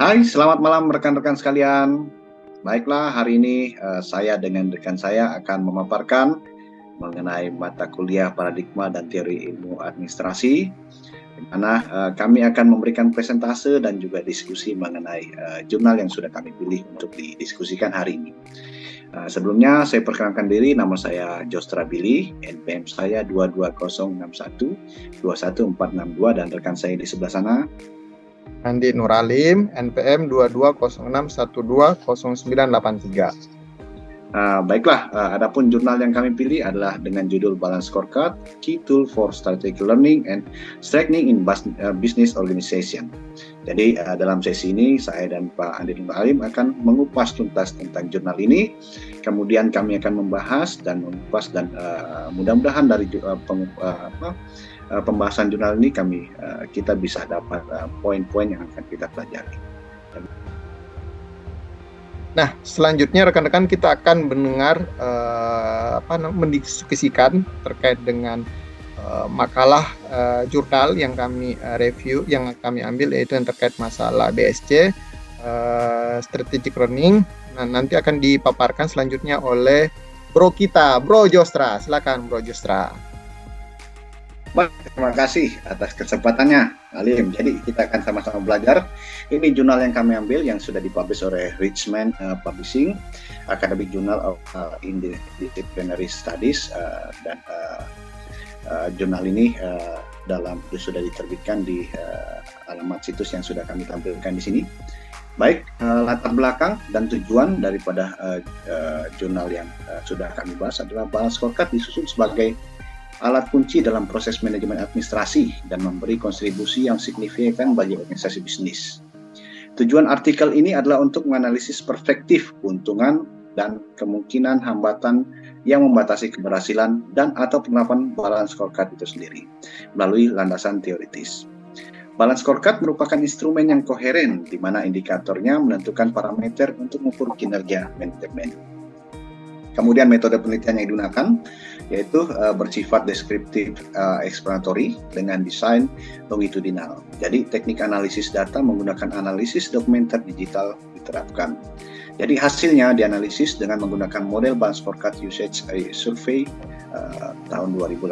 Hai, selamat malam rekan-rekan sekalian. Baiklah, hari ini saya dengan rekan saya akan memaparkan mengenai mata kuliah paradigma dan teori ilmu administrasi, di mana kami akan memberikan presentase dan juga diskusi mengenai jurnal yang sudah kami pilih untuk didiskusikan hari ini. Sebelumnya saya perkenalkan diri, nama saya Jostra Billy, NPM saya 22061 21462 dan rekan saya di sebelah sana Andi Nuralim, NPM 2206120983. Baiklah, adapun jurnal yang kami pilih adalah dengan judul Balance Scorecard, Key Tool for Strategic Learning and Strengthening in Business Organization. Jadi dalam sesi ini saya dan Pak Andi Nuralim akan mengupas tuntas tentang jurnal ini. Kemudian kami akan membahas dan mengupas dan mudah-mudahan dari pembahasan jurnal ini kita bisa dapat poin-poin yang akan kita pelajari. Nah, selanjutnya rekan-rekan kita akan mendengar mendiskusikan terkait dengan makalah jurnal yang kami review, yang kami ambil, yaitu yang terkait masalah BSC, Strategic Learning. Nah, nanti akan dipaparkan selanjutnya oleh Bro kita, Bro Jostra. Silakan Bro Jostra. Baik, terima kasih atas kesempatannya, Alim. Jadi kita akan sama-sama belajar. Ini jurnal yang kami ambil yang sudah dipublish oleh Richman Publishing, Academic Journal of Interdisciplinary Studies, dan jurnal ini sudah diterbitkan di alamat situs yang sudah kami tampilkan di sini. Baik, latar belakang dan tujuan daripada jurnal yang sudah kami bahas adalah Balance Scorecard disusun sebagai alat kunci dalam proses manajemen administrasi dan memberi kontribusi yang signifikan bagi organisasi bisnis. Tujuan artikel ini adalah untuk menganalisis perspektif keuntungan dan kemungkinan hambatan yang membatasi keberhasilan dan atau penerapan balance scorecard itu sendiri melalui landasan teoritis. Balance scorecard merupakan instrumen yang koheren di mana indikatornya menentukan parameter untuk mengukur kinerja manajemen. Kemudian metode penelitian yang digunakan yaitu bersifat deskriptif explanatory dengan desain longitudinal. Jadi teknik analisis data menggunakan analisis dokumenter digital diterapkan. Jadi hasilnya dianalisis dengan menggunakan model Balance Scorecard Usage Survey tahun 2018.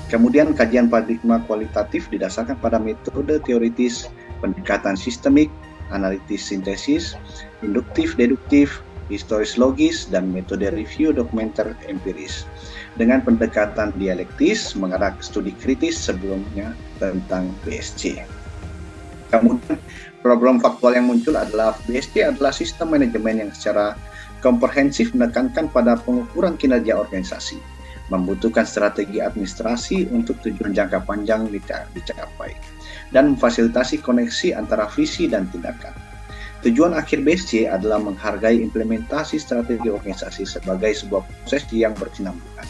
Kemudian kajian paradigma kualitatif didasarkan pada metode teoritis, pendekatan sistemik, analitis sintesis, induktif deduktif, historis logis, dan metode review dokumenter empiris dengan pendekatan dialektis mengarah ke studi kritis sebelumnya tentang BSC. Kemudian problem faktual yang muncul adalah BSC adalah sistem manajemen yang secara komprehensif menekankan pada pengukuran kinerja organisasi, membutuhkan strategi administrasi untuk tujuan jangka panjang dicapai, dan memfasilitasi koneksi antara visi dan tindakan. Tujuan akhir BSC adalah menghargai implementasi strategi organisasi sebagai sebuah proses yang berkesinambungan.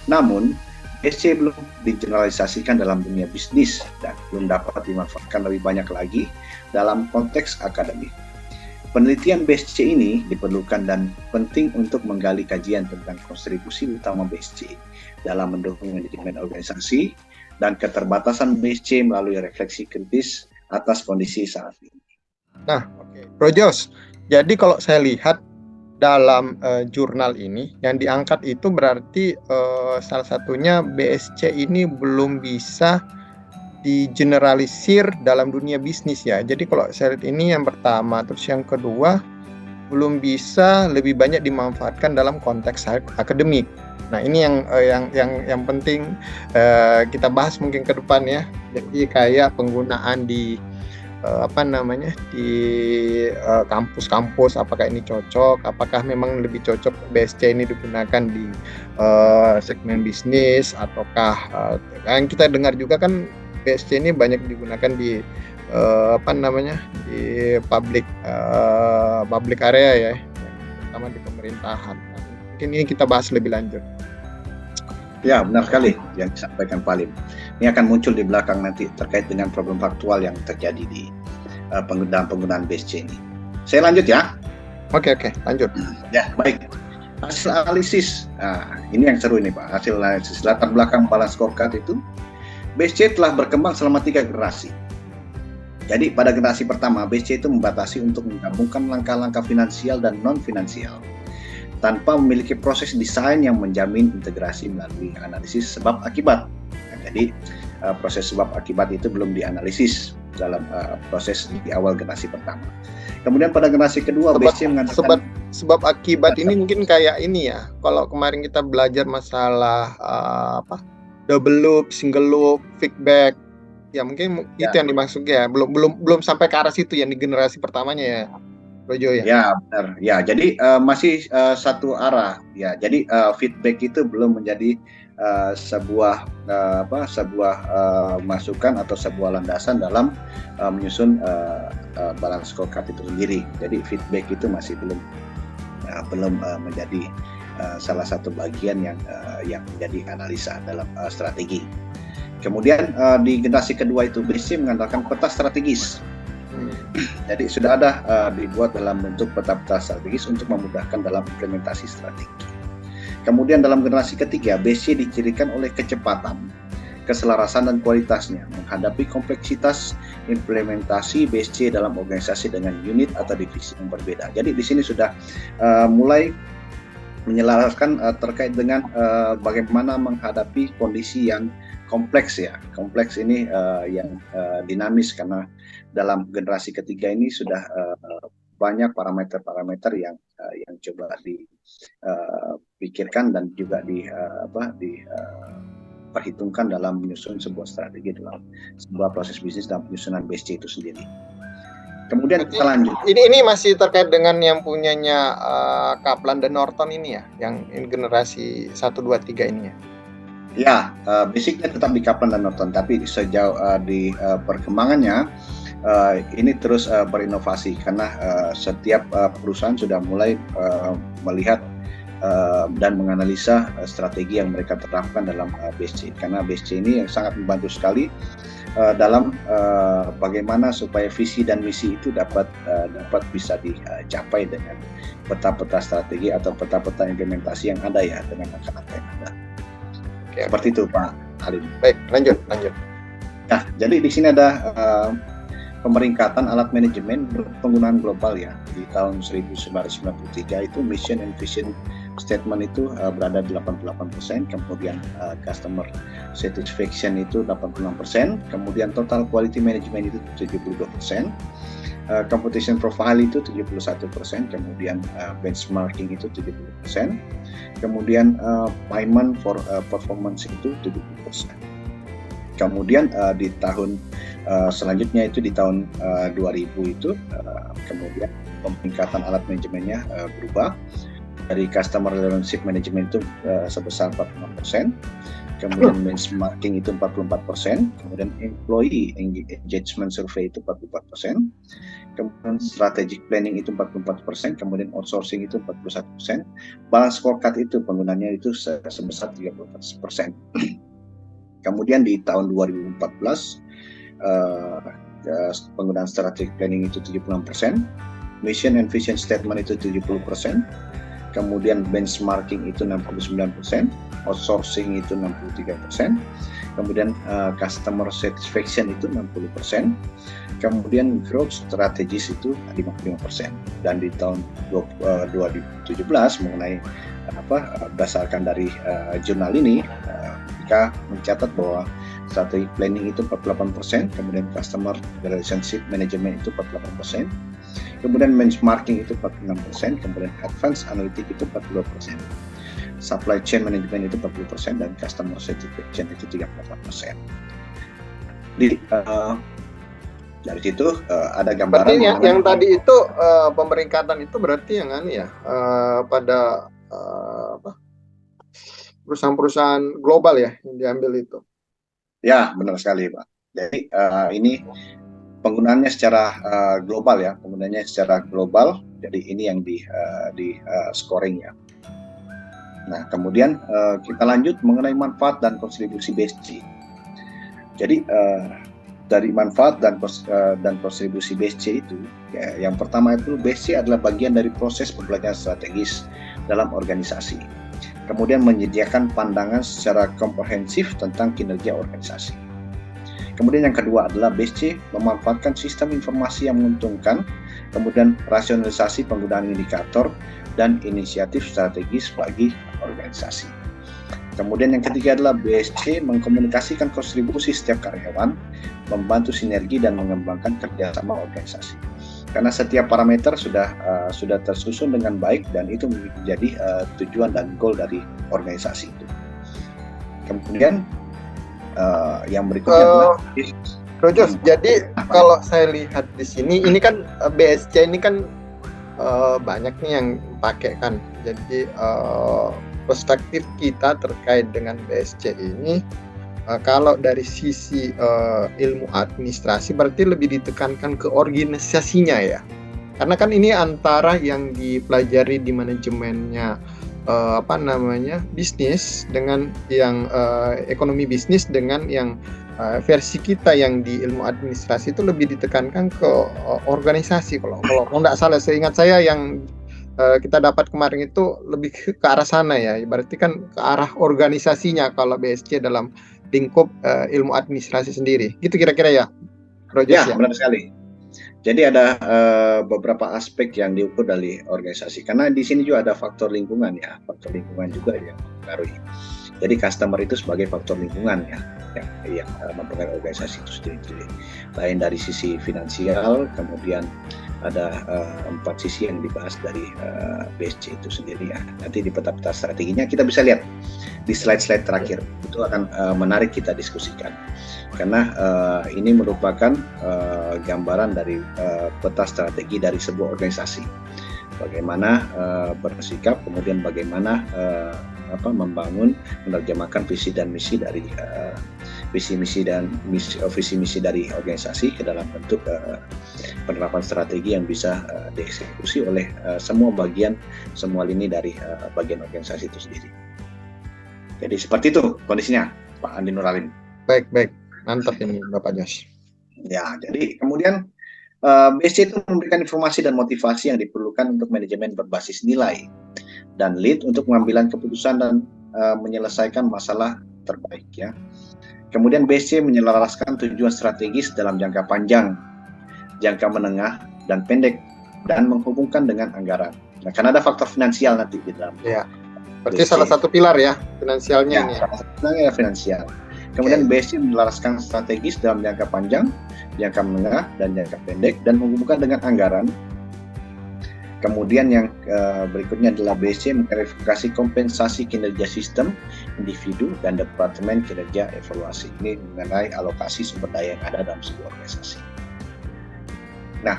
Namun, BSC belum digeneralisasikan dalam dunia bisnis dan belum dapat dimanfaatkan lebih banyak lagi dalam konteks akademik. Penelitian BSC ini diperlukan dan penting untuk menggali kajian tentang kontribusi utama BSC dalam mendukung manajemen organisasi dan keterbatasan BSC melalui refleksi kritis atas kondisi saat ini. Nah, Bro Jos, jadi kalau saya lihat dalam jurnal ini yang diangkat itu berarti salah satunya BSC ini belum bisa digeneralisir dalam dunia bisnis ya. Jadi kalau saya lihat ini yang pertama, terus yang kedua belum bisa lebih banyak dimanfaatkan dalam konteks akademik. Nah, ini yang penting kita bahas mungkin ke depan ya. Jadi kayak penggunaan di kampus-kampus, apakah ini cocok, apakah memang lebih cocok BSC ini digunakan di segmen bisnis, ataukah yang kita dengar juga kan BSC ini banyak digunakan di di public area ya, terutama di pemerintahan. Mungkin ini kita bahas lebih lanjut. Ya, benar sekali yang disampaikan Pak Lim. Ini akan muncul di belakang nanti terkait dengan problem faktual yang terjadi di penggunaan BSC ini. Saya lanjut ya. Oke, lanjut. Ya, baik. Hasil analisis. Nah, ini yang seru ini Pak. Hasil analisis latar belakang Balance Scorecard itu, BSC telah berkembang selama 3 generasi. Jadi pada generasi pertama, BC itu membatasi untuk menggabungkan langkah-langkah finansial dan non-finansial tanpa memiliki proses desain yang menjamin integrasi melalui analisis sebab akibat. Nah, jadi proses sebab akibat itu belum dianalisis dalam proses di awal generasi pertama. Kemudian pada generasi kedua, BC mengatakan sebab akibat ini mungkin kayak ini ya. Kalau kemarin kita belajar masalah double loop, single loop, feedback, ya mungkin itu yang dimaksud ya. Belum sampai ke arah situ yang di generasi pertamanya ya, Rojo ya. Ya benar. Ya jadi masih satu arah. Ya jadi feedback itu belum menjadi sebuah masukan atau sebuah landasan dalam menyusun balance scorecard itu sendiri. Jadi feedback itu masih belum menjadi salah satu bagian yang menjadi analisa dalam strategi. Kemudian di generasi kedua itu BC mengandalkan peta strategis. Jadi sudah ada dibuat dalam bentuk peta-peta strategis untuk memudahkan dalam implementasi strategi. Kemudian dalam generasi ketiga, BC dicirikan oleh kecepatan, keselarasan dan kualitasnya menghadapi kompleksitas implementasi BC dalam organisasi dengan unit atau divisi yang berbeda. Jadi di sini sudah mulai menyelaraskan terkait dengan bagaimana menghadapi kondisi yang kompleks ya. Kompleks ini yang dinamis karena dalam generasi ketiga ini sudah banyak parameter-parameter yang coba dipikirkan dan juga diperhitungkan dalam menyusun sebuah strategi dalam sebuah proses bisnis dan penyusunan BC itu sendiri. Kemudian kita lanjut. Ini masih terkait dengan yang punyanya Kaplan dan Norton ini ya, yang generasi 1, 2, 3 ini ya. Ya, basicnya tetap di Kaplan dan Norton, tapi sejauh di perkembangannya ini terus berinovasi karena setiap perusahaan sudah mulai melihat dan menganalisa strategi yang mereka terapkan dalam BSC, karena BSC ini yang sangat membantu sekali dalam bagaimana supaya visi dan misi itu dapat bisa dicapai dengan peta-peta strategi atau peta-peta implementasi yang ada ya, dengan langkah-langkah yang ada. Oke, seperti itu Pak Halim. Baik, lanjut. Nah, jadi di sini ada pemeringkatan alat manajemen penggunaan global ya. Di tahun 1993 itu mission and vision statement itu berada di 88%, kemudian customer satisfaction itu 86%, kemudian total quality management itu 72%, competition profile itu 71%, kemudian benchmarking itu 70%, kemudian payment for performance itu 70%. Kemudian di tahun selanjutnya itu di tahun 2000 itu kemudian peningkatan alat manajemennya berubah dari customer relationship management itu sebesar 45%, kemudian benchmarking itu 44%, kemudian employee engagement survey itu 44%, kemudian strategic planning itu 44%, kemudian outsourcing itu 41%, balance scorecard itu penggunanya itu sebesar 30%. Kemudian di tahun 2014 penggunaan strategic planning itu 76%, mission and vision statement itu 70%, kemudian benchmarking itu 69%, outsourcing itu 63%, kemudian customer satisfaction itu 60%, kemudian growth strategies itu 55%. Dan di tahun 2017 mengenai berdasarkan dari jurnal ini, kita mencatat bahwa strategic planning itu 48%, kemudian customer relationship management itu 48%, kemudian benchmarking itu 46%, kemudian advanced analytic itu 42%, supply chain management itu 40%, dan customer satisfaction itu 38%. Dari situ ada gambaran. Berarti yang tadi itu pemeringkatan itu berarti yang pada perusahaan-perusahaan global ya yang diambil itu. Ya, benar sekali Pak. Jadi ini penggunaannya secara global ya, penggunaannya secara global. Jadi ini yang di scoring ya. Nah, kemudian kita lanjut mengenai manfaat dan kontribusi BSC. Jadi dari manfaat dan kontribusi BSC itu, ya, yang pertama itu BSC adalah bagian dari proses pembelajaran strategis dalam organisasi. Kemudian menyediakan pandangan secara komprehensif tentang kinerja organisasi. Kemudian yang kedua adalah BSC memanfaatkan sistem informasi yang menguntungkan, kemudian rasionalisasi penggunaan indikator dan inisiatif strategis bagi organisasi. Kemudian yang ketiga adalah BSC mengkomunikasikan kontribusi setiap karyawan, membantu sinergi dan mengembangkan kerjasama organisasi. Karena setiap parameter sudah tersusun dengan baik dan itu menjadi tujuan dan goal dari organisasi itu. Kemudian yang berikutnya adalah Rojos. Jadi kalau saya lihat di sini, ini kan BSC ini kan banyak nih yang pakai kan. Jadi perspektif kita terkait dengan BSC ini, kalau dari sisi ilmu administrasi berarti lebih ditekankan ke organisasinya ya. Karena kan ini antara yang dipelajari di manajemennya bisnis dengan yang ekonomi bisnis dengan yang versi kita yang di ilmu administrasi itu lebih ditekankan ke organisasi. Kalau nggak salah, seingat saya yang kita dapat kemarin itu lebih ke arah sana ya. Berarti kan ke arah organisasinya kalau BSC dalam lingkup ilmu administrasi sendiri. Gitu kira-kira ya, Rogers ya? Benar sekali. Jadi ada beberapa aspek yang diukur dari organisasi. Karena di sini juga ada faktor lingkungan ya, faktor lingkungan juga yang mempengaruhi. Jadi customer itu sebagai faktor lingkungan ya, yang mempengaruhi organisasi itu sendiri. Lain dari sisi finansial, kemudian ada 4 sisi yang dibahas dari BSC itu sendiri ya. Nanti di peta-peta strateginya kita bisa lihat di slide-slide terakhir, itu akan menarik kita diskusikan. Karena ini merupakan gambaran dari peta strategi dari sebuah organisasi. Bagaimana bersikap, kemudian bagaimana membangun, menerjemahkan visi dan misi dari visi misi dari organisasi ke dalam bentuk penerapan strategi yang bisa dieksekusi oleh semua bagian, semua lini dari bagian organisasi itu sendiri. Jadi seperti itu kondisinya, Pak Andi Nuralim. Baik, mantap ini Bapak Jos. Ya, jadi kemudian BSC itu memberikan informasi dan motivasi yang diperlukan untuk manajemen berbasis nilai dan lead untuk pengambilan keputusan dan menyelesaikan masalah terbaik ya. Kemudian BSC menyelaraskan tujuan strategis dalam jangka panjang, jangka menengah dan pendek, dan menghubungkan dengan anggaran. Nah, karena ada faktor finansial nanti di dalam. Ya. Berarti BSC salah satu pilar ya finansialnya ini. Ya, finansial. Kemudian BSC menyelaraskan strategis dalam jangka panjang, jangka menengah, dan jangka pendek, dan menghubungkan dengan anggaran. Kemudian yang berikutnya adalah BSC mengverifikasi kompensasi kinerja sistem, individu, dan departemen kinerja evaluasi. Ini mengenai alokasi sumber daya yang ada dalam sebuah organisasi. Nah,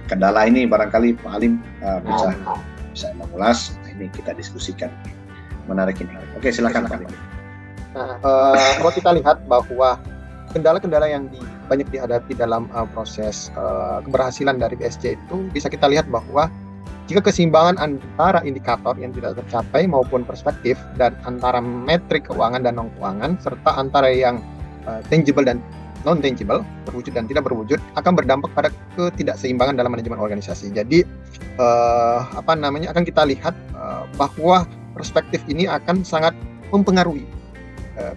kendala ini barangkali Pak Alim bisa mengulas. Ini kita diskusikan. Menarik ini. Oke, silakan Pak Alim. Nah, kalau kita lihat bahwa kendala-kendala yang banyak dihadapi dalam proses keberhasilan dari BSC itu bisa kita lihat bahwa jika keseimbangan antara indikator yang tidak tercapai maupun perspektif dan antara metrik keuangan dan non-keuangan serta antara yang tangible dan non-tangible, berwujud dan tidak berwujud, akan berdampak pada ketidakseimbangan dalam manajemen organisasi. Jadi akan kita lihat bahwa perspektif ini akan sangat mempengaruhi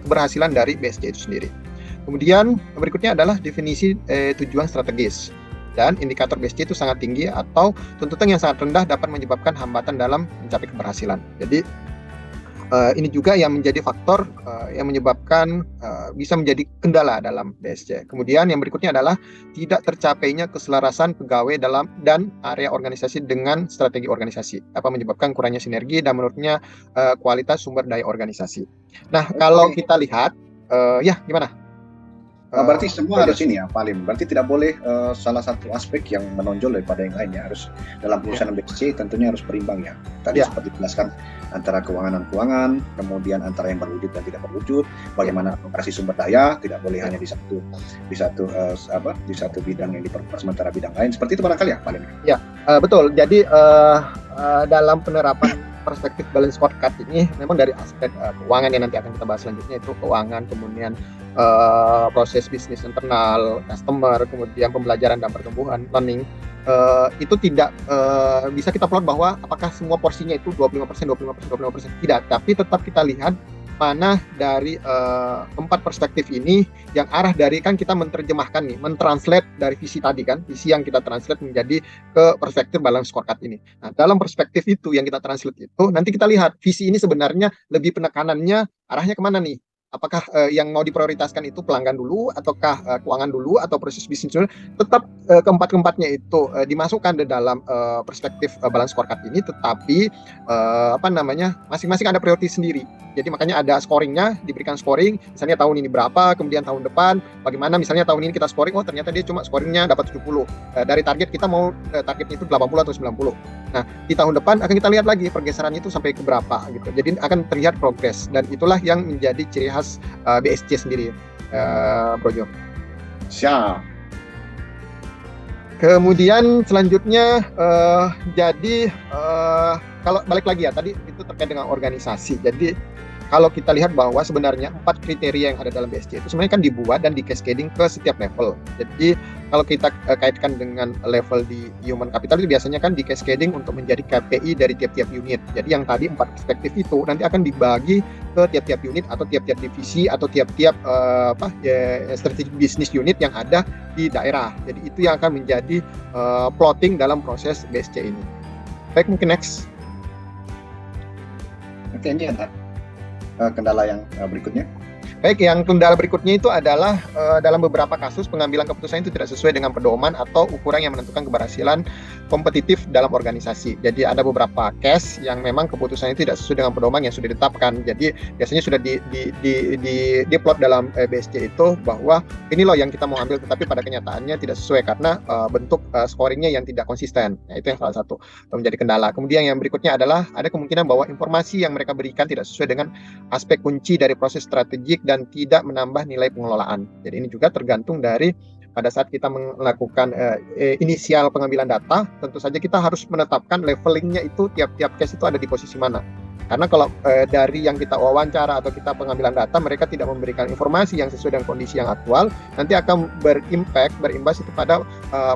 keberhasilan dari BSC itu sendiri. Kemudian berikutnya adalah definisi tujuan strategis. Dan indikator BSC itu sangat tinggi atau tuntutan yang sangat rendah dapat menyebabkan hambatan dalam mencapai keberhasilan. Jadi ini juga yang menjadi faktor yang menyebabkan bisa menjadi kendala dalam BSC. Kemudian yang berikutnya adalah tidak tercapainya keselarasan pegawai dalam dan area organisasi dengan strategi organisasi, menyebabkan kurangnya sinergi dan menurutnya kualitas sumber daya organisasi. Nah, kalau kita lihat gimana? Berarti semua harus ini ya, Pak Alim. Berarti tidak boleh salah satu aspek yang menonjol daripada yang lainnya. Harus dalam perusahaan BSC tentunya harus berimbang ya. Tadi seperti dijelaskan antara keuangan dan keuangan, kemudian antara yang berwujud dan tidak berwujud. Bagaimana alokasi sumber daya, tidak boleh hanya di satu bidang yang diperluas sementara bidang lain. Seperti itu barangkali ya, Pak Alim. Ya, betul. Jadi dalam penerapan perspektif balance scorecard ini memang dari aspek keuangan yang nanti akan kita bahas selanjutnya, itu keuangan, kemudian proses bisnis internal, customer, kemudian pembelajaran dan pertumbuhan, learning, itu tidak bisa kita plot bahwa apakah semua porsinya itu 25%, tidak, tapi tetap kita lihat mana dari empat perspektif ini yang arah dari kan kita menerjemahkan nih, mentranslate dari visi tadi kan, visi yang kita translate menjadi ke perspektif balance scorecard ini. Nah, dalam perspektif itu yang kita translate itu, nanti kita lihat visi ini sebenarnya lebih penekanannya arahnya kemana nih? Apakah yang mau diprioritaskan itu pelanggan dulu, ataukah keuangan dulu, atau proses bisnis dulu? Tetap keempat-keempatnya itu dimasukkan di dalam perspektif balance scorecard ini, tetapi masing-masing ada priority sendiri. Jadi makanya ada scoringnya, diberikan scoring, misalnya tahun ini berapa, kemudian tahun depan bagaimana, misalnya tahun ini kita scoring, oh ternyata dia cuma scoringnya dapat 70. Dari target kita mau targetnya itu 80 atau 90. Nah, di tahun depan akan kita lihat lagi pergeserannya itu sampai ke berapa gitu. Jadi akan terlihat progres, dan itulah yang menjadi ciri khas BSC sendiri, Bro Jo. Siap. Kemudian selanjutnya kalau balik lagi ya, tadi itu terkait dengan organisasi. Jadi kalau kita lihat bahwa sebenarnya 4 kriteria yang ada dalam BSC itu sebenarnya kan dibuat dan di cascading ke setiap level. Jadi kalau kita kaitkan dengan level di human capital itu biasanya kan di cascading untuk menjadi KPI dari tiap-tiap unit. Jadi yang tadi 4 perspektif itu nanti akan dibagi ke tiap-tiap unit atau tiap-tiap divisi atau tiap-tiap strategic business unit yang ada di daerah. Jadi itu yang akan menjadi plotting dalam proses BSC ini. Baik, mungkin next. Oke, ini ada kendala yang berikutnya. Baik, yang kendala berikutnya itu adalah dalam beberapa kasus pengambilan keputusan itu tidak sesuai dengan pedoman atau ukuran yang menentukan keberhasilan kompetitif dalam organisasi. Jadi ada beberapa case yang memang keputusannya tidak sesuai dengan pedoman yang sudah ditetapkan. Jadi biasanya sudah di plot dalam BSC itu bahwa ini loh yang kita mau ambil, tetapi pada kenyataannya tidak sesuai karena bentuk scoringnya yang tidak konsisten. Nah, itu yang salah satu menjadi kendala. Kemudian yang berikutnya adalah ada kemungkinan bahwa informasi yang mereka berikan tidak sesuai dengan aspek kunci dari proses strategik dan tidak menambah nilai pengelolaan. Jadi ini juga tergantung dari pada saat kita melakukan inisial pengambilan data, tentu saja kita harus menetapkan levelingnya itu tiap-tiap case itu ada di posisi mana. Karena kalau dari yang kita wawancara atau kita pengambilan data, mereka tidak memberikan informasi yang sesuai dengan kondisi yang aktual, nanti akan berimbas itu pada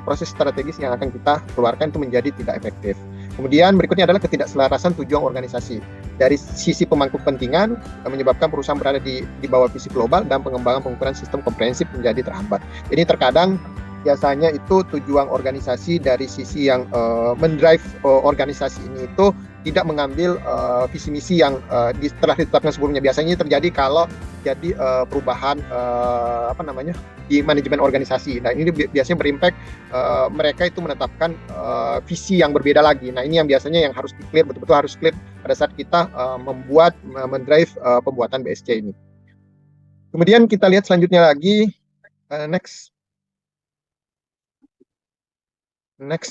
proses strategis yang akan kita keluarkan itu menjadi tidak efektif. Kemudian berikutnya adalah ketidakselarasan tujuan organisasi. Dari sisi pemangku kepentingan, menyebabkan perusahaan berada di bawah visi global dan pengembangan pengukuran sistem komprehensif menjadi terhambat. Ini terkadang biasanya itu tujuan organisasi dari sisi yang mendrive organisasi ini itu tidak mengambil visi misi yang telah ditetapkan sebelumnya. Biasanya terjadi kalau jadi perubahan di manajemen organisasi. Nah, ini biasanya berimpact mereka itu menetapkan visi yang berbeda lagi. Nah, ini yang biasanya yang harus di-clear, betul-betul harus clear pada saat kita mendrive pembuatan BSC ini. Kemudian kita lihat selanjutnya lagi, next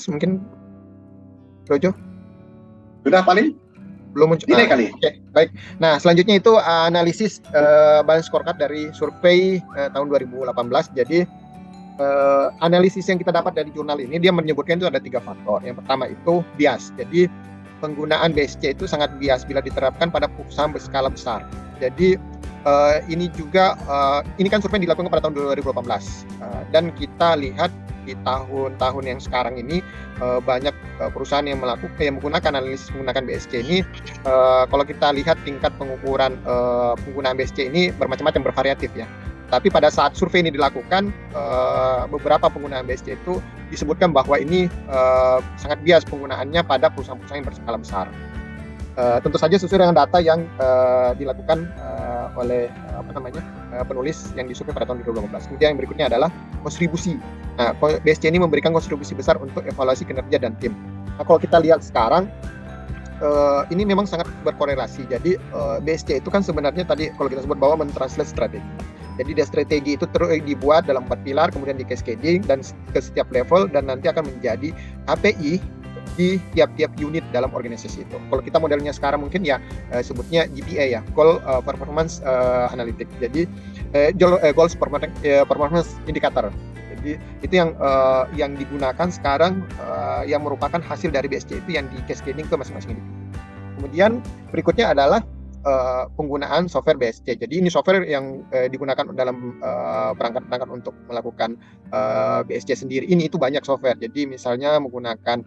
mungkin Rojo. Sudah paling? Belum muncul. Ini kali. Oke, baik. Nah, selanjutnya itu analisis balance scorecard dari survei tahun 2018. Jadi analisis yang kita dapat dari jurnal ini, dia menyebutkan itu ada 3 faktor. Yang pertama itu bias. Jadi penggunaan BSC itu sangat bias bila diterapkan pada perusahaan berskala besar. Jadi ini juga ini kan survei dilakukan pada tahun 2018 dan kita lihat di tahun-tahun yang sekarang ini banyak perusahaan yang menggunakan analisis menggunakan BSC ini. Kalau kita lihat tingkat pengukuran penggunaan BSC ini bermacam-macam, bervariatif ya. Tapi pada saat survei ini dilakukan, beberapa penggunaan BSC itu disebutkan bahwa ini sangat bias penggunaannya pada perusahaan-perusahaan yang berskala besar. Tentu saja sesuai dengan data yang dilakukan oleh penulis yang disurvei pada tahun 2018. Kemudian yang berikutnya adalah kontribusi. Nah, BSC ini memberikan kontribusi besar untuk evaluasi kinerja dan tim. Nah, kalau kita lihat sekarang, ini memang sangat berkorelasi. Jadi BSC itu kan sebenarnya tadi kalau kita sebut bahwa mentranslate strategi. Jadi strategi itu dibuat dalam 4 pilar, kemudian di cascading dan ke setiap level, dan nanti akan menjadi KPI di tiap-tiap unit dalam organisasi itu. Kalau kita modelnya sekarang mungkin ya sebutnya GPA ya, Goal Performance Analytic. Jadi Goals Performance Indicator. Jadi itu yang digunakan sekarang yang merupakan hasil dari BSC itu yang di cascading ke masing-masing individu. Kemudian berikutnya adalah penggunaan software BSC. Jadi ini software yang digunakan dalam perangkat-perangkat untuk melakukan BSC sendiri. Ini itu banyak software. Jadi misalnya menggunakan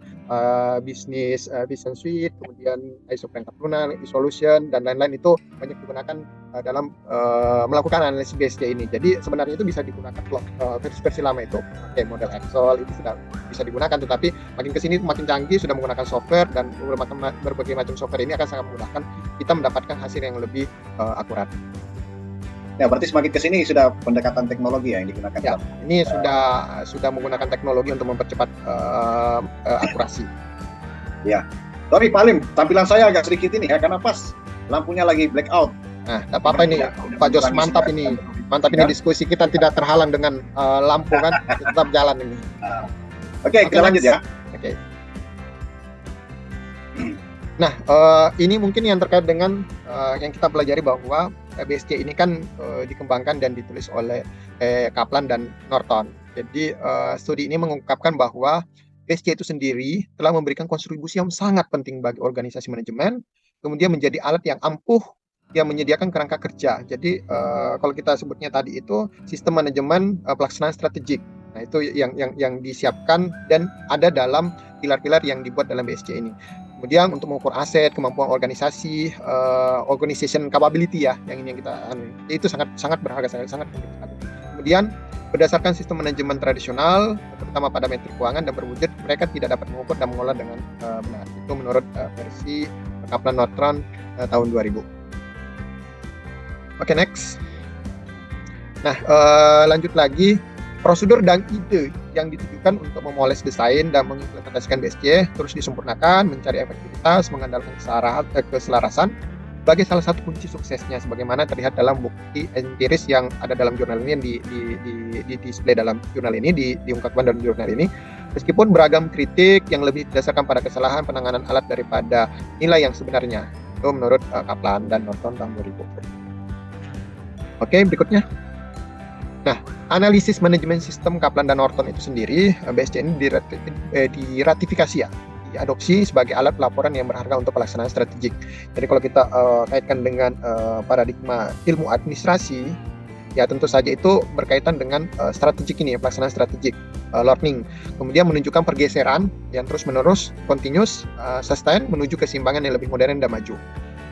bisnis vision suite, kemudian ISO perangkat lunak, solution dan lain-lain itu banyak digunakan dalam melakukan analisis BSC ini. Jadi sebenarnya itu bisa digunakan versi lama itu pakai model Excel itu sudah bisa digunakan, tetapi makin kesini makin canggih, sudah menggunakan software dan berbagai macam software ini akan sangat memudahkan kita mendapatkan hasil yang lebih akurat. Ya, berarti semakin kesini sudah pendekatan teknologi yang digunakan. Ya, ini sudah menggunakan teknologi untuk mempercepat akurasi. Ya, sorry Pak Alim, tampilan saya agak sedikit ini ya, karena pas lampunya lagi blackout. Nah, tak apa-apa ini Pak Jos, mantap ini diskusi kita tidak terhalang dengan lampu kan, tetap jalan ini. Oke, kita lanjut ya. Oke. Nah, ini mungkin yang terkait dengan yang kita pelajari bahwa BSC ini kan dikembangkan dan ditulis oleh Kaplan dan Norton. Jadi studi ini mengungkapkan bahwa BSC itu sendiri telah memberikan kontribusi yang sangat penting bagi organisasi manajemen, kemudian menjadi alat yang ampuh yang menyediakan kerangka kerja. Jadi kalau kita sebutnya tadi itu sistem manajemen pelaksanaan strategik. Nah, itu yang disiapkan dan ada dalam pilar-pilar yang dibuat dalam BSC ini. Kemudian untuk mengukur aset, kemampuan organisasi, organization capability ya, yang ini yang kita itu sangat berharga, sangat penting sekali. Kemudian berdasarkan sistem manajemen tradisional, terutama pada metrik keuangan dan berwujud, mereka tidak dapat mengukur dan mengolah dengan benar. Itu menurut versi Kaplan Norton tahun 2000. Oke, next. Nah, lanjut lagi. Prosedur dan ide yang ditujukan untuk memoles desain dan mengimplementasikan BSC terus disempurnakan, mencari efektivitas, mengandalkan keselarasan sebagai salah satu kunci suksesnya, sebagaimana terlihat dalam bukti empiris yang ada dalam jurnal ini, yang di display dalam jurnal ini, diungkapkan dalam jurnal ini. Meskipun beragam kritik yang lebih didasarkan pada kesalahan penanganan alat daripada nilai yang sebenarnya, itu menurut Kaplan dan Norton tahun 2000. Oke, berikutnya. Nah, analisis manajemen sistem Kaplan dan Norton itu sendiri, BSC ini diratifikasi ya, diadopsi sebagai alat pelaporan yang berharga untuk pelaksanaan strategik. Jadi kalau kita kaitkan dengan paradigma ilmu administrasi, ya tentu saja itu berkaitan dengan strategik ini, pelaksanaan strategik, learning. Kemudian menunjukkan pergeseran yang terus-menerus, continuous, sustain, menuju keseimbangan yang lebih modern dan maju.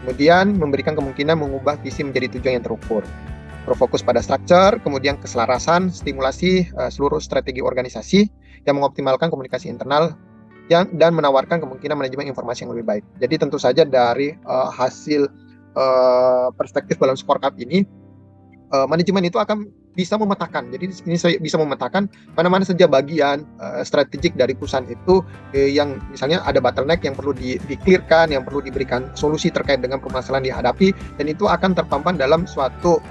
Kemudian memberikan kemungkinan mengubah visi menjadi tujuan yang terukur. Berfokus pada structure, kemudian keselarasan, stimulasi seluruh strategi organisasi yang mengoptimalkan komunikasi internal dan menawarkan kemungkinan manajemen informasi yang lebih baik. Jadi tentu saja dari hasil perspektif dalam scorecard ini, manajemen itu akan bisa memetakan. Jadi ini saya bisa memetakan mana-mana saja bagian strategik dari perusahaan itu yang misalnya ada bottleneck yang perlu di-clearkan, yang perlu diberikan solusi terkait dengan permasalahan dihadapi, dan itu akan terpampang dalam suatu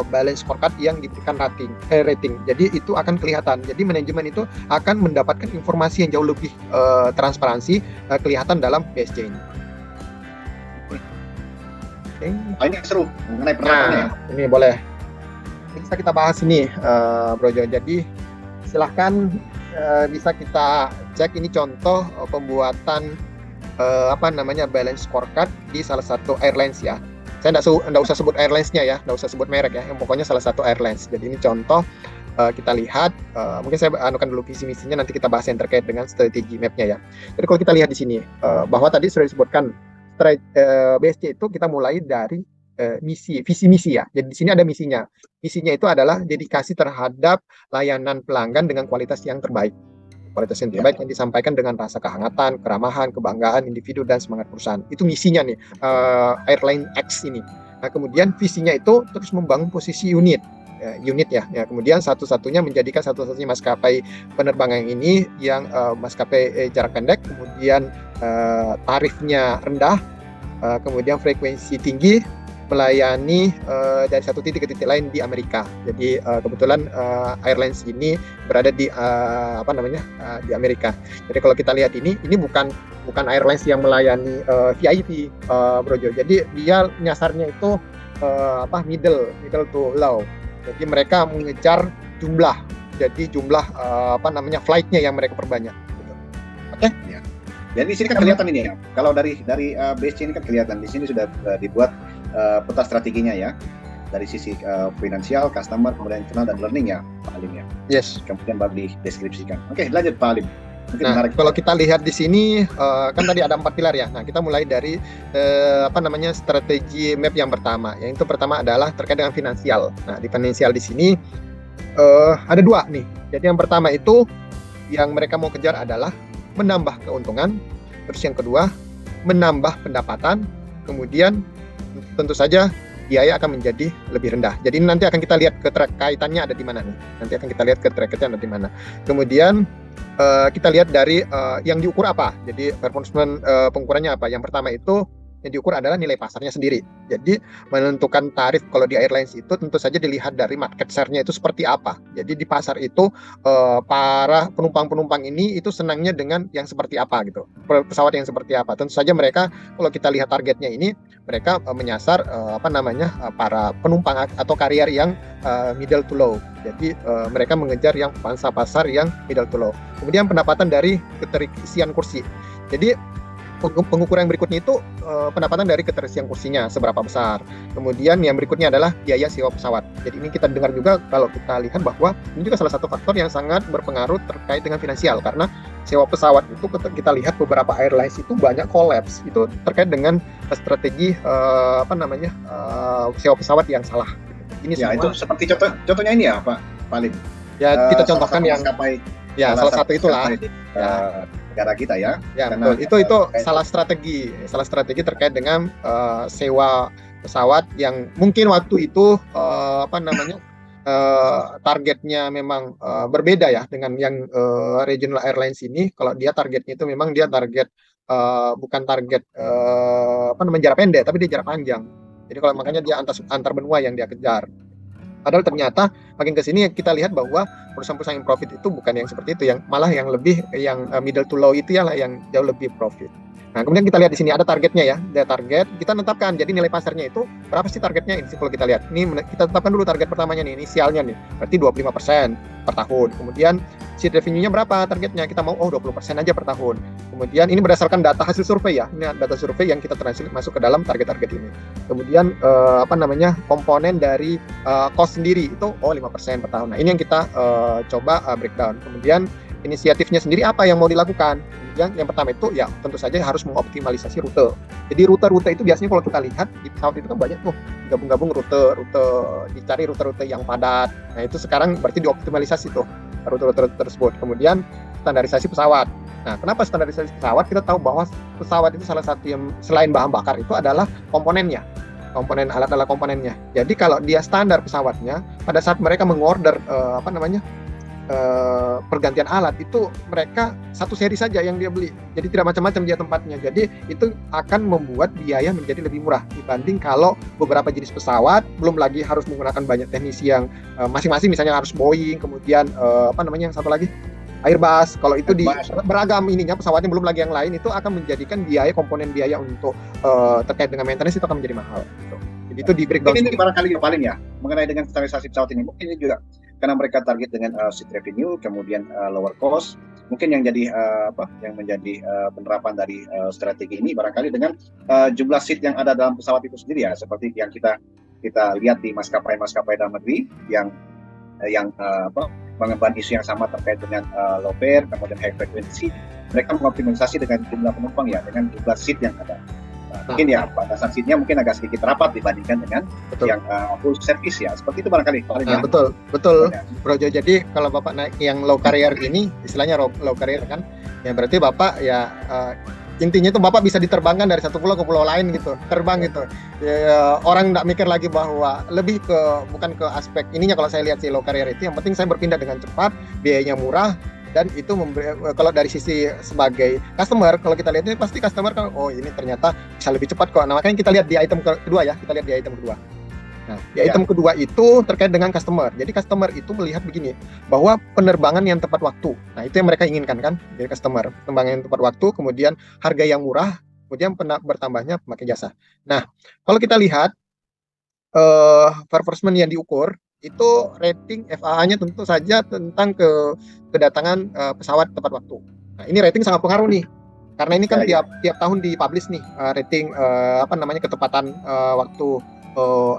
balance scorecard yang diberikan rating. Jadi itu akan kelihatan. Jadi manajemen itu akan mendapatkan informasi yang jauh lebih transparansi, kelihatan dalam BSC ini. Okay. Ini seru mengenai penerapannya. Ini boleh. Bisa kita bahas ini, Bro Jo. Jadi silahkan bisa kita cek ini contoh pembuatan balance scorecard di salah satu airlines ya. Saya nggak usah sebut airlines-nya ya, nggak usah sebut merek ya. Yang pokoknya salah satu airlines. Jadi ini contoh kita lihat. Mungkin saya anukan dulu visi misinya, nanti kita bahas yang terkait dengan strategi map-nya ya. Jadi kalau kita lihat di sini bahwa tadi sudah disebutkan BSC itu kita mulai dari visi misi ya. Jadi di sini ada misinya. Misinya itu adalah dedikasi terhadap layanan pelanggan dengan kualitas yang terbaik. Kualitas yang terbaik yang disampaikan dengan rasa kehangatan, keramahan, kebanggaan individu dan semangat perusahaan. Itu misinya nih, Airline X ini. Nah, kemudian visinya itu terus membangun posisi unit ya. Kemudian satu-satunya menjadikan satu-satunya maskapai penerbangan ini yang maskapai jarak pendek, kemudian tarifnya rendah, kemudian frekuensi tinggi, melayani dari satu titik ke titik lain di Amerika. Jadi kebetulan airlines ini berada di di Amerika. Jadi kalau kita lihat ini bukan airlines yang melayani VIP, Bro Jo. Jadi dia nyasarnya itu middle to low. Jadi mereka mengejar jumlah. Jadi jumlah flight-nya yang mereka perbanyak. Gitu. Oke? Ya. Jadi di sini kan kelihatan ini ya. Kalau dari BSC ini kan kelihatan di sini sudah dibuat peta strateginya ya, dari sisi finansial, customer, kemudian internal dan learning ya, Pak Alim ya. Yes. Kemudian baru dideskripsikan. Oke, lanjut Pak Alim. Mungkin Nah, menarik. kalau kita lihat di sini kan tadi ada 4 pilar ya. Nah, kita mulai dari strategi map yang pertama. Yang itu pertama adalah terkait dengan finansial. Nah, di finansial di sini ada 2 nih. Jadi yang pertama itu yang mereka mau kejar adalah menambah keuntungan. Terus yang kedua, menambah pendapatan. Kemudian tentu saja biaya akan menjadi lebih rendah. Jadi nanti akan kita lihat keterkaitannya ada di mana nih. Nanti akan kita lihat keterkaitannya ada di mana. Kemudian kita lihat dari yang diukur apa. Jadi performance pengukurannya apa. Yang pertama itu yang diukur adalah nilai pasarnya sendiri. Jadi menentukan tarif kalau di airlines itu tentu saja dilihat dari market share-nya itu seperti apa. Jadi di pasar itu para penumpang-penumpang ini itu senangnya dengan yang seperti apa gitu. Pesawat yang seperti apa. Tentu saja mereka kalau kita lihat targetnya ini mereka menyasar para penumpang atau karier yang middle to low. Jadi mereka mengejar yang pangsa pasar yang middle to low. Kemudian pendapatan dari keterisian kursi. Jadi pengukuran yang berikutnya itu pendapatan dari keterisian kursinya seberapa besar. Kemudian yang berikutnya adalah biaya sewa pesawat. Jadi ini kita dengar juga kalau kita lihat bahwa ini juga salah satu faktor yang sangat berpengaruh terkait dengan finansial karena sewa pesawat itu kita lihat beberapa airlines itu banyak kolaps. Itu terkait dengan strategi sewa pesawat yang salah. Ini ya, semua. Itu seperti contohnya ini ya Pak Paling. Ya kita contohkan yang salah satu itulah negara kita ya. Ya betul. Itu salah strategi terkait dengan sewa pesawat yang mungkin waktu itu targetnya memang berbeda ya dengan yang regional airlines ini. Kalau dia targetnya itu memang dia target bukan target jarak pendek, tapi dia jarak panjang. Jadi kalau makanya dia antar benua yang dia kejar. Padahal ternyata makin ke sini kita lihat bahwa perusahaan-perusahaan yang profit itu bukan yang seperti itu, yang malah yang lebih yang middle to low itu ya yang jauh lebih profit. Nah, kemudian kita lihat di sini ada targetnya ya, ada target kita tetapkan. Jadi nilai pasarnya itu berapa sih targetnya? Ini kalau kita lihat. Ini kita tetapkan dulu target pertamanya nih, inisialnya nih. Berarti 25% per tahun. Kemudian seat revenue-nya berapa targetnya? Kita mau 20% aja per tahun. Kemudian ini berdasarkan data hasil survei ya. Ini data survei yang kita translate masuk ke dalam target-target ini. Kemudian komponen dari cost sendiri itu 5% per tahun. Nah, ini yang kita coba breakdown. Kemudian inisiatifnya sendiri apa yang mau dilakukan? Yang pertama itu ya tentu saja harus mengoptimalisasi rute. Jadi rute-rute itu biasanya kalau kita lihat di pesawat itu kan banyak tuh gabung-gabung rute dicari rute-rute yang padat. Nah itu sekarang berarti dioptimalisasi tuh rute-rute tersebut. Kemudian standarisasi pesawat. Nah kenapa standarisasi pesawat? Kita tahu bahwa pesawat itu salah satu yang selain bahan bakar itu adalah komponennya. Komponen alat adalah komponennya. Jadi kalau dia standar pesawatnya, pada saat mereka mengorder pergantian alat itu mereka satu seri saja yang dia beli, jadi tidak macam-macam dia tempatnya. Jadi itu akan membuat biaya menjadi lebih murah dibanding kalau beberapa jenis pesawat, belum lagi harus menggunakan banyak teknisi yang masing-masing, misalnya harus Boeing, kemudian yang satu lagi Airbus. Kalau itu di beragam ininya pesawatnya, belum lagi yang lain, itu akan menjadikan komponen biaya untuk terkait dengan maintenance itu akan menjadi mahal gitu. Jadi itu di breakdown. Ini barangkali yang paling ya mengenai dengan standarisasi pesawat ini, mungkin ini juga karena mereka target dengan seat revenue, kemudian lower cost, mungkin yang jadi yang menjadi penerapan dari strategi ini barangkali dengan jumlah seat yang ada dalam pesawat itu sendiri ya, seperti yang kita lihat di maskapai dalam negeri yang mengemban isu yang sama terkait dengan low fare, kemudian high frequency. Mereka mengoptimalisasi dengan jumlah penumpang ya, dengan jumlah seat yang ada. Mungkin ya batasan seatnya mungkin agak sedikit rapat dibandingkan dengan yang full service ya, seperti itu barangkali. Betul Bro Jo. Jadi kalau Bapak naik yang low carrier ini, istilahnya low carrier kan, ya berarti Bapak ya intinya itu Bapak bisa diterbangkan dari satu pulau ke pulau lain gitu, terbang gitu. Ya, orang nggak mikir lagi bahwa lebih bukan ke aspek ininya. Kalau saya lihat si low carrier itu, yang penting saya berpindah dengan cepat, biayanya murah. Dan itu kalau dari sisi sebagai customer, kalau kita lihat ini pasti customer kan, ini ternyata bisa lebih cepat kok. Nah makanya kita lihat di item kedua ya, kita lihat di item kedua. Nah di item kedua itu terkait dengan customer. Jadi customer itu melihat begini, bahwa penerbangan yang tepat waktu. Nah itu yang mereka inginkan kan, dari customer. Penerbangan yang tepat waktu, kemudian harga yang murah, kemudian bertambahnya pemakai jasa. Nah kalau kita lihat performance yang diukur, itu rating FAA-nya tentu saja tentang kedatangan pesawat tepat waktu. Nah, ini rating sangat pengaruh nih. Karena ini kan tiap tahun dipublish nih rating ketepatan waktu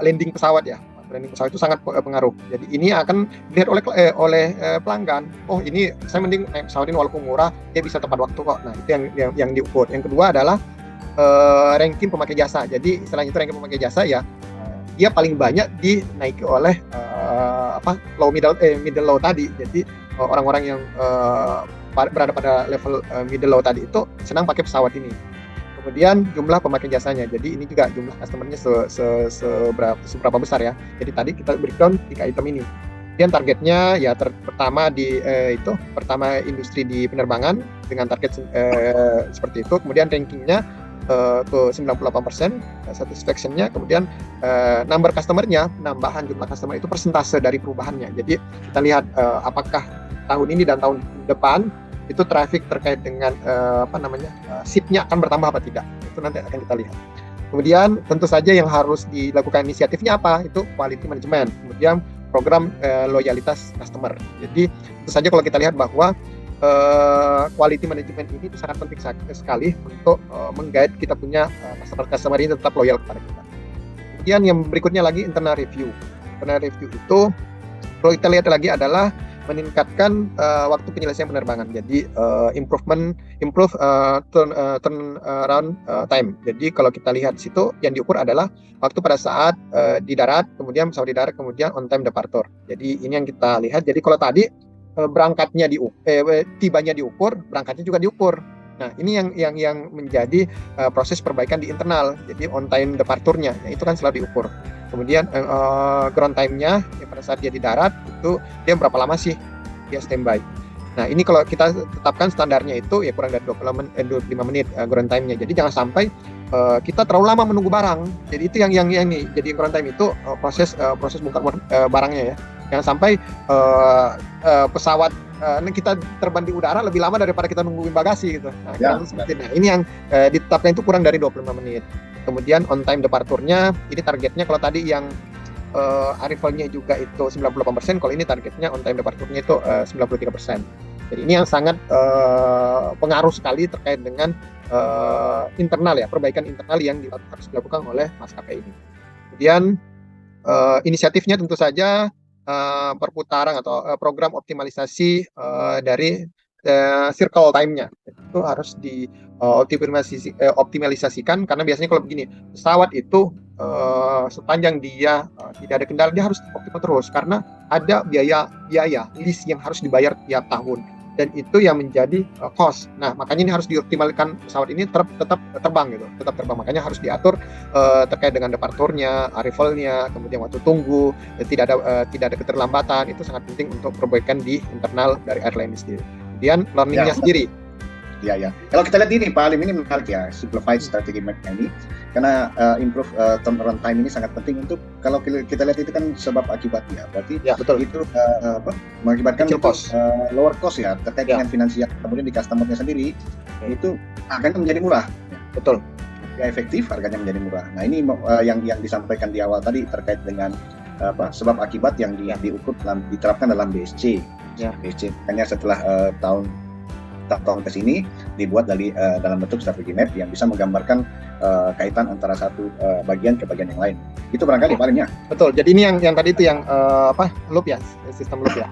landing pesawat ya. planning pesawat itu sangat pengaruh. Jadi ini akan dilihat oleh pelanggan. Oh, ini saya mending naik pesawat ini walaupun murah, dia bisa tepat waktu kok. Nah, itu yang diukur. Yang kedua adalah ranking pemakai jasa. Jadi istilahnya itu ranking pemakai jasa ya, dia paling banyak dinaiki oleh middle low tadi. Jadi orang-orang yang berada pada level middle low tadi itu senang pakai pesawat ini. Kemudian jumlah pemakai jasanya. Jadi ini juga jumlah customer-nya seberapa besar ya. Jadi tadi kita breakdown 3 item ini. Kemudian targetnya ya pertama pertama industri di penerbangan dengan target seperti itu. Kemudian rankingnya ke 98%, satisfaction-nya, kemudian number customer-nya, penambahan jumlah customer itu persentase dari perubahannya. Jadi kita lihat apakah tahun ini dan tahun depan itu traffic terkait dengan seat-nya akan bertambah apa tidak. Itu nanti akan kita lihat. Kemudian tentu saja yang harus dilakukan inisiatifnya apa? Itu quality management. Kemudian program loyalitas customer. Jadi tentu saja kalau kita lihat bahwa quality management ini itu sangat penting sekali untuk meng-guide kita punya customer ini tetap loyal kepada kita. Kemudian yang berikutnya lagi internal review. Internal review itu kalau kita lihat lagi adalah meningkatkan waktu penyelesaian penerbangan. Jadi improve turnaround time. Jadi kalau kita lihat di situ yang diukur adalah waktu pada saat di darat, kemudian pesawat di darat, kemudian on time departure. Jadi ini yang kita lihat. Jadi kalau tadi berangkatnya tibanya diukur, berangkatnya juga diukur. Nah, ini yang menjadi proses perbaikan di internal. Jadi on time departure-nya itu kan selalu diukur. Kemudian ground time-nya pada saat dia di darat itu dia berapa lama sih dia standby. Nah, ini kalau kita tetapkan standarnya itu ya kurang dari 25 menit ground time-nya. Jadi jangan sampai kita terlalu lama menunggu barang. Jadi itu yang ini. Jadi ground time itu proses bongkar barangnya ya. Jangan sampai pesawat kita terbang di udara lebih lama daripada kita nungguin bagasi gitu. Nah, ini yang ditetapkan itu kurang dari 25 menit. Kemudian on time departure-nya ini targetnya kalau tadi yang arrival-nya juga itu 98%, kalau ini targetnya on time departure-nya itu 93%. Jadi ini yang sangat pengaruh sekali terkait dengan internal ya, perbaikan internal yang harus dilakukan oleh maskapai ini. Kemudian inisiatifnya tentu saja perputaran atau program optimalisasi dari circle time-nya itu harus optimalisasikan karena biasanya kalau begini pesawat itu sepanjang dia tidak ada kendala dia harus optimal terus karena ada biaya list yang harus dibayar tiap tahun dan itu yang menjadi cost. Nah, makanya ini harus dioptimalkan pesawat ini tetap terbang gitu, tetap terbang. Makanya harus diatur terkait dengan departurnya, arrival-nya, kemudian waktu tunggu, tidak ada keterlambatan. Itu sangat penting untuk perbaikan di internal dari airline sendiri. Kemudian learning-nya sendiri. Ya. Kalau kita lihat ini Pak Alim ini menarik ya, simplified strategy map ini karena improve turnaround time ini sangat penting untuk kalau kita lihat itu kan sebab akibatnya. Berarti ya, betul. Itu mengakibatkan lower cost ya terkait dengan finansial. Kemudian di customer-nya sendiri itu harganya menjadi murah. Betul. Ya, efektif, harganya menjadi murah. Nah, ini yang disampaikan di awal tadi terkait dengan sebab akibat yang diukur diterapkan dalam BSC. Ya. BSC. Makanya setelah tahun ke sini dibuat dalam bentuk strategi map yang bisa menggambarkan kaitan antara satu bagian ke bagian yang lain. Itu barangkali palingnya. Betul. Jadi ini yang tadi itu yang loop ya, sistem loop ya.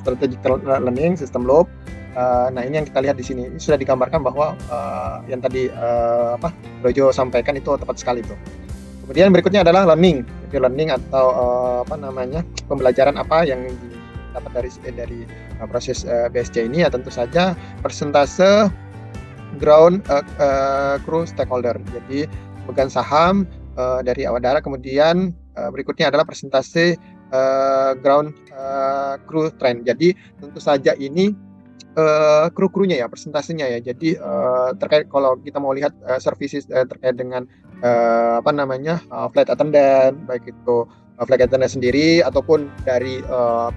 Strategic learning, sistem loop. Nah, ini yang kita lihat di sini. Ini sudah digambarkan bahwa yang tadi Brojo sampaikan itu tepat sekali tuh. Kemudian berikutnya adalah learning. Jadi learning atau pembelajaran apa yang dapat dari proses BSC ini ya tentu saja persentase ground crew stakeholder. Jadi pemegang saham dari awal darah, kemudian berikutnya adalah persentase ground crew train. Jadi tentu saja ini kru-krunya ya, persentasenya ya. Jadi terkait kalau kita mau lihat services terkait dengan flight attendant, baik itu flight attendant sendiri ataupun dari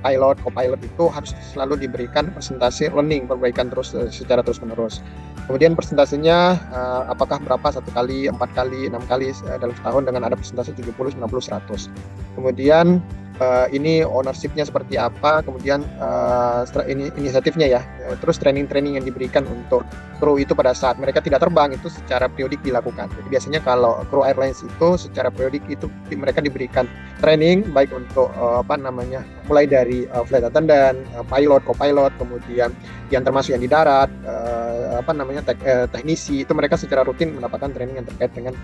pilot, co-pilot itu harus selalu diberikan persentase learning, perbaikan terus secara terus-menerus. Kemudian persentasenya apakah berapa 1 kali, 4 kali, 6 kali dalam setahun dengan ada persentase 70, 90, 100. Kemudian ini ownership-nya seperti apa, kemudian inisiatifnya ya, terus training-training yang diberikan untuk kru itu pada saat mereka tidak terbang itu secara periodik dilakukan. Jadi biasanya kalau kru airlines itu secara periodik itu mereka diberikan training baik untuk mulai dari flight attendant, pilot, co-pilot, kemudian yang termasuk yang di darat, teknisi itu mereka secara rutin mendapatkan training yang terkait dengan.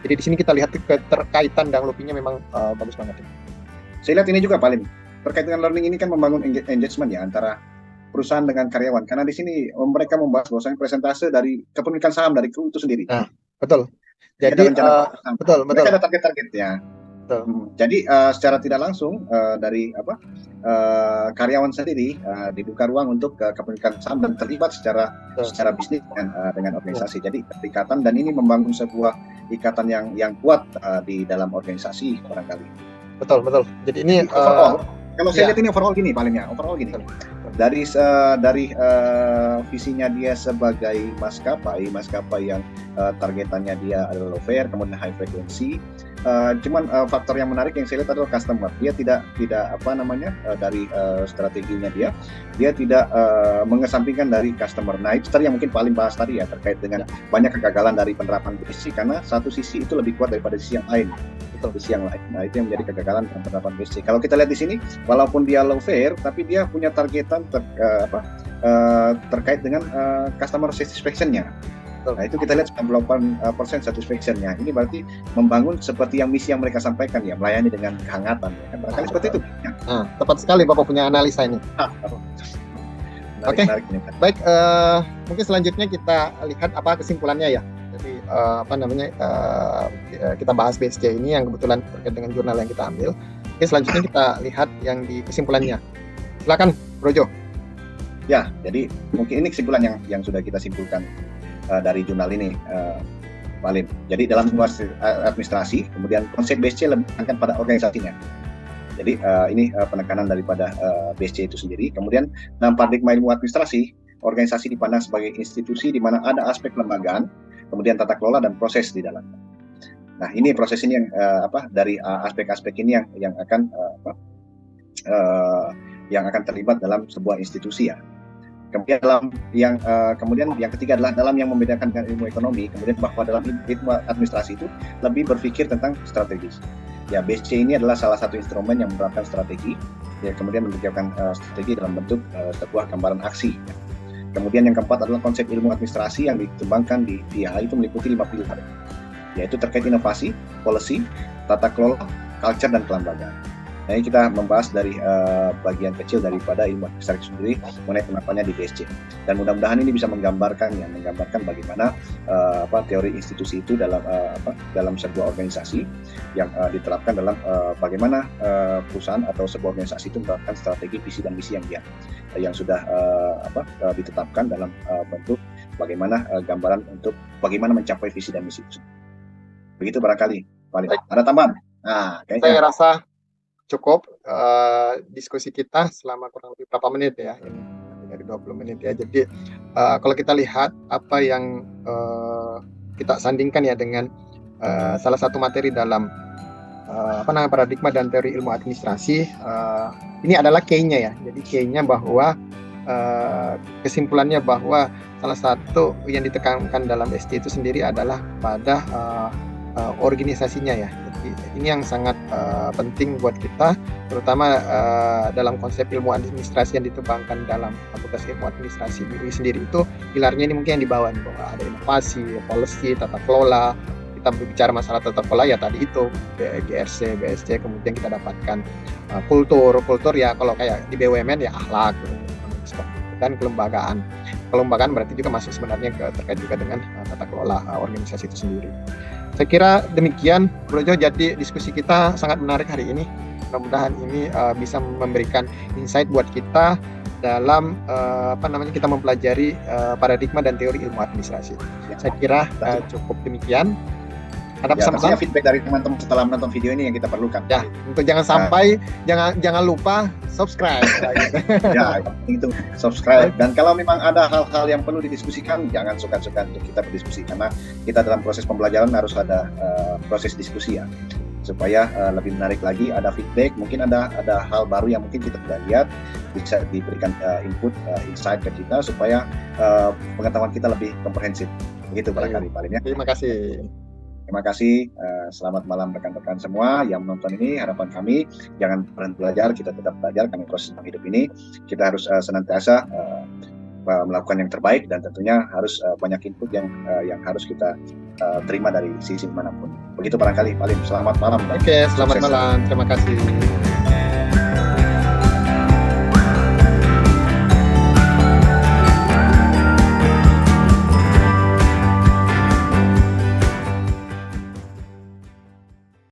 Jadi di sini kita lihat keterkaitan dan looping-nya memang bagus banget. Saya lihat ini juga paling terkait dengan learning ini kan membangun engagement ya antara perusahaan dengan karyawan, karena di sini mereka membahas bahwasanya presentase dari kepemilikan saham dari kru itu sendiri. Nah, betul. Jadi betul. Mereka ada target-targetnya. Jadi secara tidak langsung dari karyawan sendiri dibuka ruang untuk kepemilikan saham dan terlibat secara bisnis dengan organisasi. Jadi ikatan, dan ini membangun sebuah ikatan yang kuat di dalam organisasi barangkali. Betul. Jadi ini kalau saya lihat ini overall gini. Dari visinya dia sebagai maskapai yang targetannya dia adalah low fare, kemudian high frequency. Cuman faktor yang menarik yang saya lihat adalah customer. Dia tidak dari strateginya dia tidak mengesampingkan dari customer. Nah, itu tadi yang mungkin paling bahas tadi ya, terkait dengan banyak kegagalan dari penerapan BSC karena satu sisi itu lebih kuat daripada sisi yang lain. Nah, itu yang menjadi kegagalan dalam penerapan BSC. Kalau kita lihat di sini, walaupun dia low fare, tapi dia punya targetan terkait dengan customer satisfaction-nya. Nah, itu kita lihat 98% satisfaction-nya. Ini berarti membangun seperti yang misi yang mereka sampaikan ya, melayani dengan kehangatan. Ya. Barangkali seperti itu. Ya. Tepat sekali Bapak punya analisa ini. Oke. Baik, mungkin selanjutnya kita lihat apa kesimpulannya ya. Jadi kita bahas BSC ini yang kebetulan terkait dengan jurnal yang kita ambil. Oke, selanjutnya kita lihat yang di kesimpulannya. Silakan, Bro Jo. Ya, jadi mungkin ini kesimpulan yang sudah kita simpulkan dari jurnal ini, Pak Lim. Jadi dalam administrasi, kemudian konsep BSC lebih menekankan pada organisasinya. Jadi ini penekanan daripada BSC itu sendiri. Kemudian dalam paradigma ilmu administrasi, organisasi dipandang sebagai institusi di mana ada aspek kelembagaan, kemudian tata kelola dan proses di dalamnya. Nah, ini proses ini yang dari aspek-aspek ini yang akan terlibat dalam sebuah institusi ya. Kemudian yang ketiga adalah dalam yang membedakan dengan ilmu ekonomi, kemudian bahwa dalam ilmu administrasi itu lebih berpikir tentang strategis. Ya, BSC ini adalah salah satu instrumen yang menerapkan strategi, ya, kemudian menerapkan strategi dalam bentuk sebuah gambaran aksi. Ya. Kemudian yang keempat adalah konsep ilmu administrasi yang dikembangkan di IAH itu meliputi 5 pilar, yaitu terkait inovasi, policy, tata kelola, culture, dan kelembagaan. Nah, ini kita membahas dari bagian kecil daripada ilmu administrasi sendiri mengenai penerapannya di BSC. Dan mudah-mudahan ini bisa menggambarkan bagaimana teori institusi itu dalam sebuah organisasi yang diterapkan dalam bagaimana perusahaan atau sebuah organisasi itu menerapkan strategi, visi dan misi yang sudah ditetapkan dalam bentuk bagaimana gambaran untuk bagaimana mencapai visi dan misi itu. Begitu barangkali. Ada tambahan? Nah, saya rasa cukup diskusi kita selama kurang lebih berapa menit ya, ini dari 20 menit ya. Jadi kalau kita lihat apa yang kita sandingkan ya dengan salah satu materi dalam paradigma dan teori ilmu administrasi, ini adalah key-nya ya. Jadi key-nya bahwa kesimpulannya bahwa salah satu yang ditekankan dalam ST itu sendiri adalah pada organisasinya ya. Ini yang sangat penting buat kita, terutama dalam konsep ilmu administrasi yang dikembangkan dalam fakultas ilmu administrasi sendiri itu pilarnya ini mungkin yang dibawa nih, bahwa ada inovasi, policy, tata kelola. Kita berbicara masalah tata kelola ya tadi itu GRC, BSC, kemudian kita dapatkan kultur ya kalau kayak di BUMN ya akhlak dan kelembagaan berarti juga masuk sebenarnya terkait juga dengan tata kelola organisasi itu sendiri. Saya kira demikian, Bro Jo. Jadi diskusi kita sangat menarik hari ini. Mudah-mudahan ini bisa memberikan insight buat kita dalam kita mempelajari paradigma dan teori ilmu administrasi. Saya kira cukup demikian. Ada pesan-pesan? Feedback dari teman-teman setelah menonton video ini yang kita perlukan. Ya, untuk jangan sampai jangan lupa subscribe. Ya, itu subscribe. Dan kalau memang ada hal-hal yang perlu didiskusikan, jangan suka-suka untuk kita berdiskusi, karena kita dalam proses pembelajaran harus ada proses diskusi ya. supaya lebih menarik lagi, ada feedback, mungkin ada hal baru yang mungkin kita tidak lihat, bisa diberikan input, insight ke kita supaya pengetahuan kita lebih komprehensif. Begitu barangkali Pak Alim ya. Terima kasih. Terima kasih, selamat malam rekan-rekan semua yang menonton ini. Harapan kami jangan berhenti belajar, kita tetap belajar karena proses hidup ini kita harus senantiasa melakukan yang terbaik, dan tentunya harus banyak input yang harus kita terima dari sisi manapun. Begitu barangkali Pak Alim. Selamat malam. Oke, selamat malam. Terima kasih.